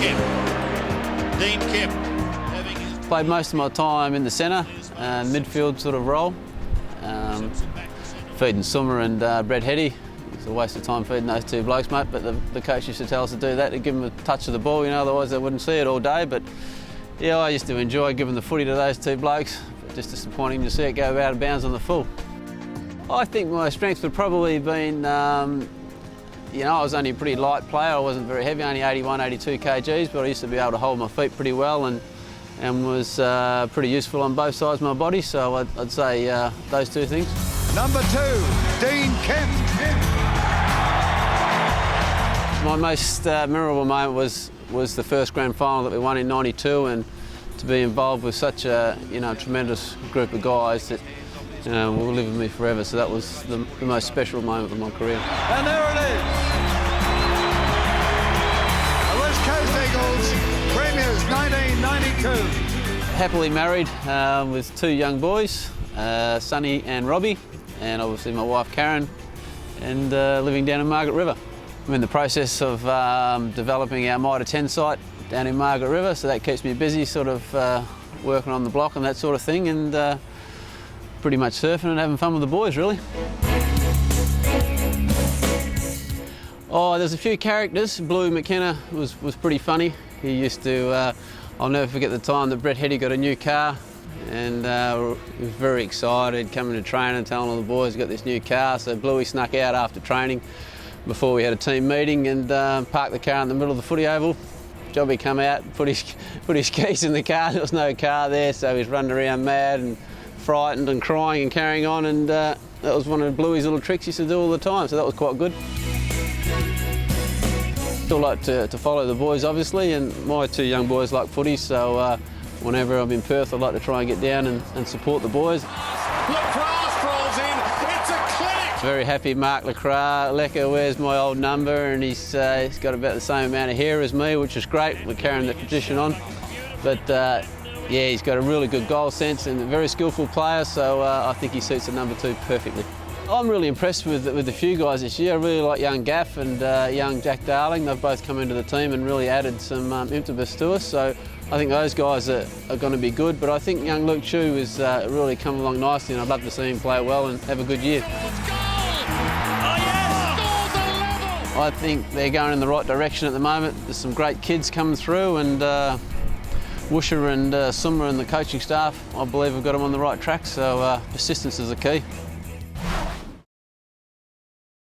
Kemp. Dean Kemp. Played most of my time in the centre, midfield sort of role. Feeding Summer and Brett Hetty. It's a waste of time feeding those two blokes, mate, but the coach used to tell us to do that, to give them a touch of the ball, you know, otherwise they wouldn't see it all day. But yeah, I used to enjoy giving the footy to those two blokes. But just disappointing to see it go out of bounds on the full. I think my strengths would probably been, you know, I was only a pretty light player. I wasn't very heavy, only 81, 82 kgs, but I used to be able to hold my feet pretty well and was pretty useful on both sides of my body. So I'd say those two things. Number 2, Dean Kemp. My most memorable moment was the first grand final that we won in '92, and to be involved with such a tremendous group of guys that will live with me forever. So that was the most special moment of my career. And there it is. The West Coast Eagles, Premiers 1992. Happily married with 2 young boys, Sonny and Robbie, and obviously my wife Karen, and living down in Margaret River. I'm in the process of developing our Mitre 10 site down in Margaret River, so that keeps me busy, sort of working on the block and that sort of thing, and pretty much surfing and having fun with the boys, really. Oh, there's a few characters. Bluey McKenna was pretty funny. He used to, I'll never forget the time that Brett Hetty got a new car, and he was very excited coming to training and telling all the boys he got this new car. So Bluey snuck out after training before we had a team meeting and parked the car in the middle of the footy oval. Jobby come out, put his keys in the car. There was no car there, so he's running around mad and frightened and crying and carrying on, and that was one of Bluey's little tricks he used to do all the time, so that was quite good. Still like to follow the boys, obviously, and my 2 young boys like footy, so whenever I'm in Perth, I like to try and get down and support the boys. Lacrosse rolls in, it's a clinic! Very happy Mark Lacroix. Lecker wears my old number, and he's got about the same amount of hair as me, which is great. We're carrying the tradition on. But yeah, he's got a really good goal sense and a very skillful player, so I think he suits the number 2 perfectly. I'm really impressed with a few guys this year. I really like young Gaff and young Jack Darling. They've both come into the team and really added some impetus to us. So I think those guys are going to be good. But I think young Luke Chu has really come along nicely, and I'd love to see him play well and have a good year. I think they're going in the right direction at the moment. There's some great kids coming through, and Woosher and Summer and the coaching staff, I believe, have got them on the right track. So persistence is the key.